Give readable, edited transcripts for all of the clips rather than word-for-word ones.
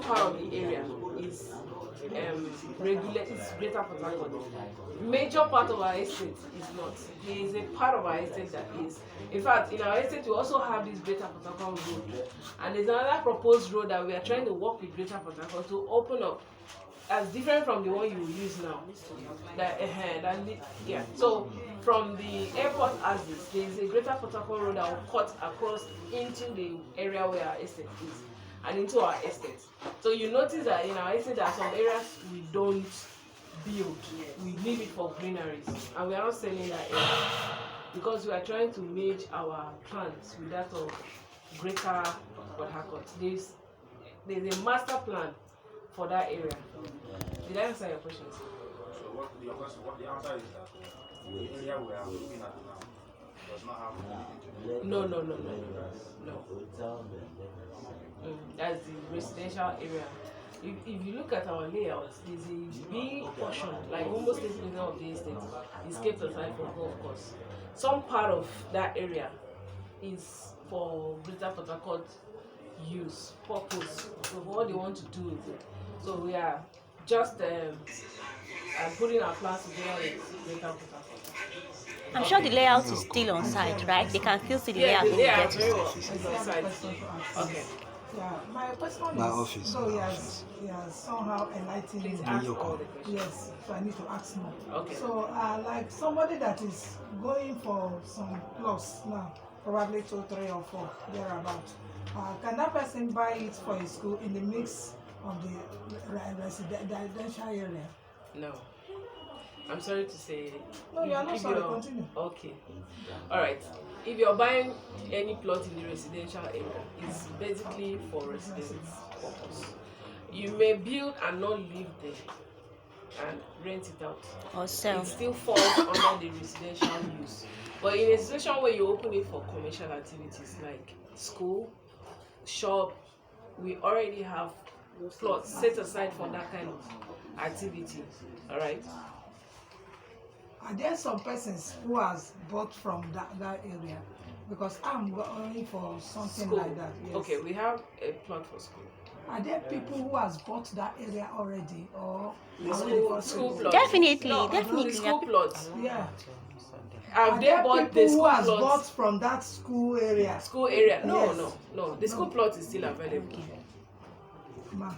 part of the area is regulated, Greater Port Harcourt. Major part of our estate is not. There is a part of our estate that is. In fact, in our estate we also have this Greater Port Harcourt road, and there's another proposed road that we are trying to work with Greater Port Harcourt to open up, as different from the one you use now. So from the airport axis, there is a Greater Port Harcourt road that will cut across into the area where our estate is and into our estate. So you notice that in our estate there are some areas we don't build, we leave it for greeneries, and we are not selling that area because we are trying to merge our plans with that of Greater Port Harcourt. There's a master plan for that area. Did I answer your question? So what the answer is that the area we are looking at now does not have No. That's the residential area. If you look at our layout, there's a big portion, like almost 80% of the estate is kept aside for golf course. Some part of that area is for Greater Port Harcourt use, purpose, so what they want to do with it. So we are just putting our plans together with Greater Port Harcourt. I'm sure the layout is still on site, right? They can still see the layout. The layout very well is on site. Okay. Yeah, my question My is, office. so he has somehow enlightened Please me. ask all the questions. Yes, so I need to ask more. Okay. So, like somebody that is going for some plus now, probably 2, 3, or 4, thereabout, can that person buy it for a school in the mix of the residential area? No. I'm sorry to say. No, you are not sorry, continue. Okay. All right. If you're buying any plot in the residential area, it's basically for residence purpose. You may build and not live there and rent it out. Or sell. It still falls under the residential use. But in a situation where you open it for commercial activities like school, shop, we already have plots set aside for that kind of activity. All right. Are there some persons who has bought from that area? Because I'm going for something School. like that. Yes. Okay, we have a plot for school. Are there people who has bought that area already, or The school plot. Definitely, No, definitely. the school plots. Yeah. Have Are they there bought the people who school has bought plots? from that school area? School area? No, Yes. no. The school plot is still available. Ma,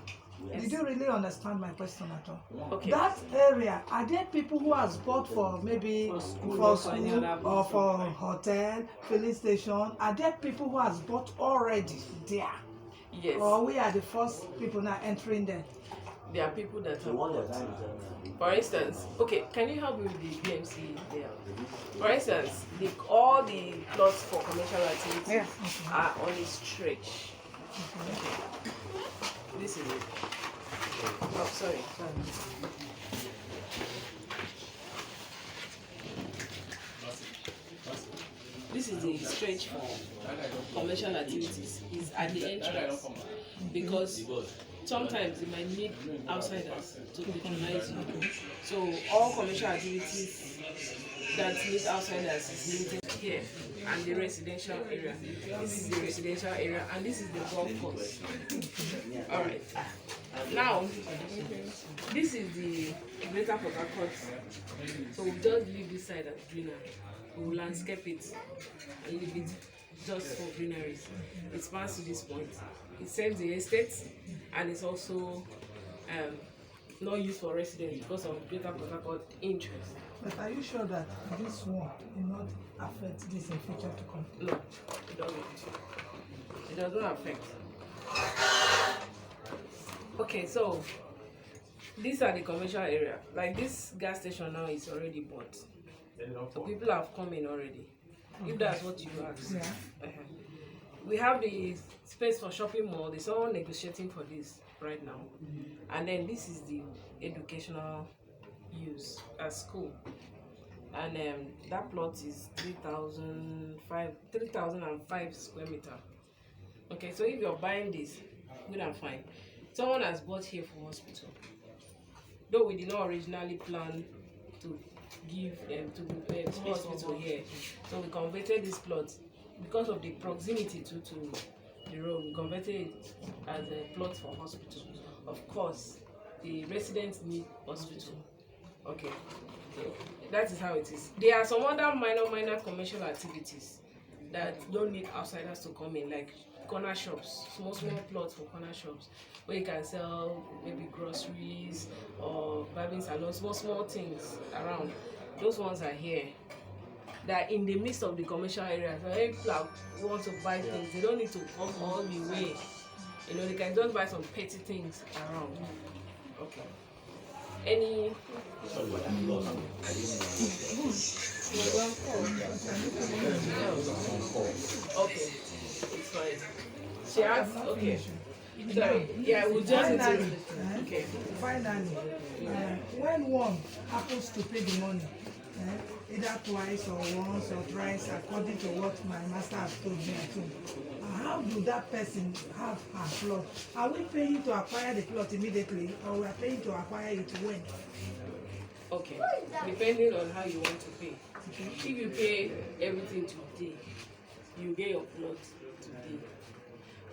Yes. did you really understand my question at all? Okay. That area, are there people who has bought for maybe For school for or school for any other or business? for hotel, filling station? Are there people who has bought already there? Yes. Or we are the first people now entering there? There are people that have bought. For instance, okay, can you help me with the BMC there? For instance, all the plots for commercial activities are on a stretch. Okay. This is it. Oh, sorry. This is the stretch for commercial activities. Is at the entrance because sometimes you might need outsiders to patronize you. So all commercial activities that need outsiders is limited here, and the residential area. This is the residential area, and this is the golf course. All right. Now, this is the Greater Port Harcourt. So we just leave this side as greenery. We will landscape it and leave it just for greeneries. It spans to this point. It serves the estate, and it's also not used for residents because of Greater Port Harcourt interest. But are you sure that this one will not affect this in future to come? No, it doesn't. It does not affect. Okay, so these are the commercial area. Like this gas station now is already bought. So people have come in already. If that's what you ask. Yeah. We have the space for shopping mall. There's someone negotiating for this right now. And then this is the educational use at school. And that plot is 3,005 square meter. Okay, so if you're buying this, good and fine. Someone has bought here for hospital. Though we did not originally plan to give to hospital here, so we converted this plot because of the proximity to the road, we converted it as a plot for hospital. Of course, the residents need hospital. Okay, so that is how it is. There are some other minor commercial activities that don't need outsiders to come in, like corner shops, small plots for corner shops, where you can sell maybe groceries or barbing salon, small things around. Those ones are here. That in the midst of the commercial areas, when people want to buy things, they don't need to come all the way. You know, they can just buy some petty things around. Okay. Any? Okay, it's fine. She asked. Okay. Sorry. Yeah, we'll just need to. Okay. Finally, when one happens to pay the money, either twice or once or thrice, according to what my master has told me at home, how do that person have her plot? Are we paying to acquire the plot immediately, or we are paying to acquire it when? Okay, depending on how you want to pay. If you pay everything today, you get your plot today.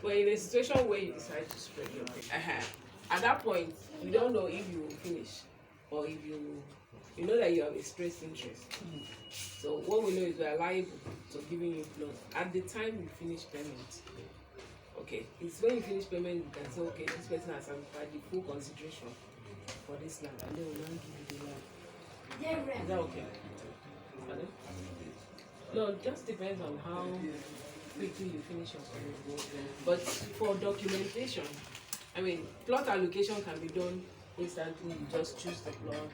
But in a situation where you decide to spread your pay, at that point, you don't know if you will finish or if you know that you have expressed interest. So what we know is we are liable to giving you plot at the time you finish payment. Okay, it's when you finish payment you can say, okay, this person has satisfied the full consideration for this land, and they will now give you the land. Is that okay? Pardon? No, it just depends on how quickly you finish your payment. But for documentation, I mean, plot allocation can be done instantly. You just choose the plot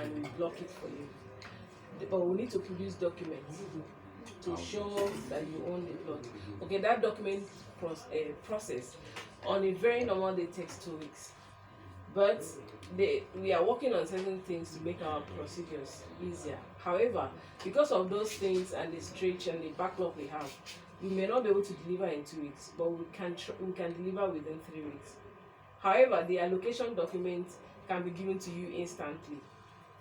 and we block it for you. But we need to produce documents to show that you own the plot. Okay, that document process on a very normal day takes 2 weeks. But we are working on certain things to make our procedures easier. However, because of those things and the stretch and the backlog we have, we may not be able to deliver in 2 weeks, but we can deliver within 3 weeks. However, the allocation document can be given to you instantly.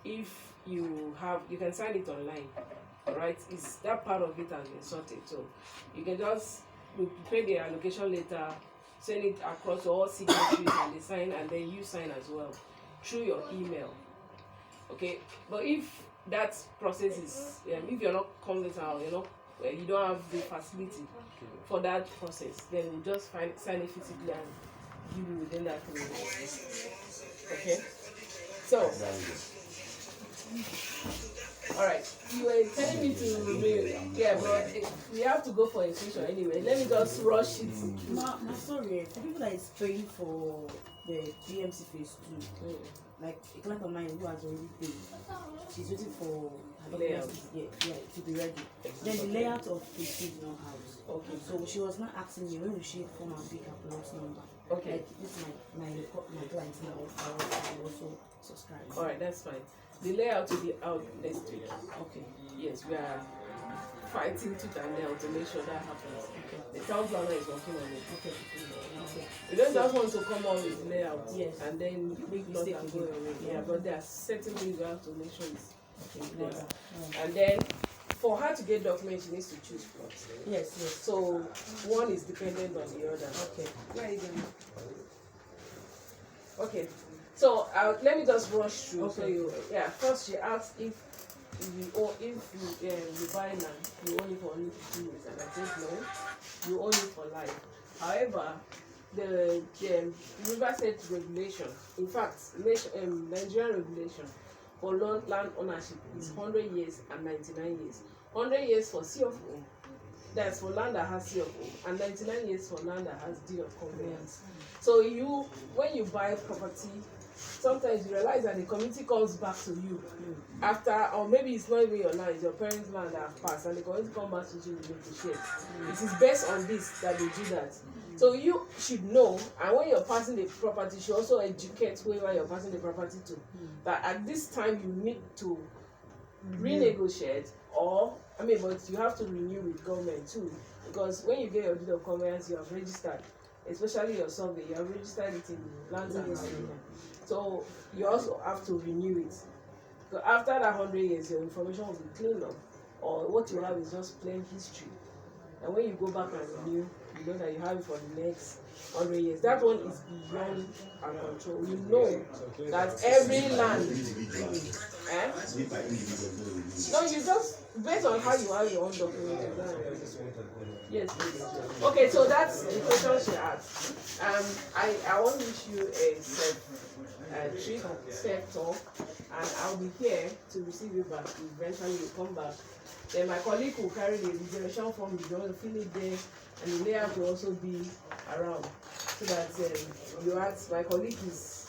If you can sign it online, all right? It's that part of it has been sorted, so you can just prepare the allocation letter, send it across to all signatories and they sign, and then you sign as well through your email. Okay, but if that process is if you're not conversant, you don't have the facility for that process, then we'll just sign it physically and give you within that 3 weeks. Okay, so all right, you were telling me to but we have to go for a session anyway. Let me just rush it. Sorry, for people that is praying for the DMC phase 2, like a client of mine who has already paid, she's waiting for her layout. To be ready. Then the layout of phase 2 is not out. Okay, so she was not asking me when will she come and pick her plot number. Okay, like, this is my client now. I also subscribe. All right, that's fine. The layout will be out next week. Okay. Yes, we are fighting tooth and nail to make sure that happens. Okay. The town planner is working on it. Okay. We don't just want to come out with layout, Yes, and then big lots are going away. Yeah, but there are certain things we have to make sure it's in place. And then for her to get documents, she needs to choose plots. Yes. So one is dependent on the other. Okay. Where are you going? Okay. So let me just rush through. Okay. So first she asked if you buy land, you own it for only 15 years, and I said no, you own it for life. However, the River State regulation, in fact, Nigerian regulation for land ownership is 100 years and 99 years. 100 years for C of O, that's for land that has C of O, and 99 years for land that has D of conveyance. So when you buy property, sometimes you realize that the community comes back to you after, or maybe it's not even your land, it's your parents' land that have passed, and the community comes back to you to negotiate. It is based on this that they do that. So you should know, and when you're passing the property, you should also educate whoever you're passing the property to, that at this time you need to renegotiate, but you have to renew with government too, because when you get your deed of conveyance, you have registered, especially your survey, you have registered it in lands and revenue. So you also have to renew it. So after that 100 years, your information will be cleaned up, or what you have is just plain history. And when you go back and renew, you you know that you have it for the next 100 years. That one is beyond our control. You know that every land. No, you just based on how you have your own document. Yes, please. Okay, so that's the question she asked. I want to wish you a safe talk, and I'll be here to receive you back. Eventually, you come back. Then my colleague will carry the reservation form. You want to fill it there, and the layout will also be around, so that you ask. My colleague is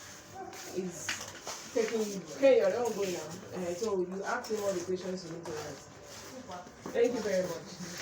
taking. Okay, you're not going now. So you ask him all the questions you need to ask. Thank you very much.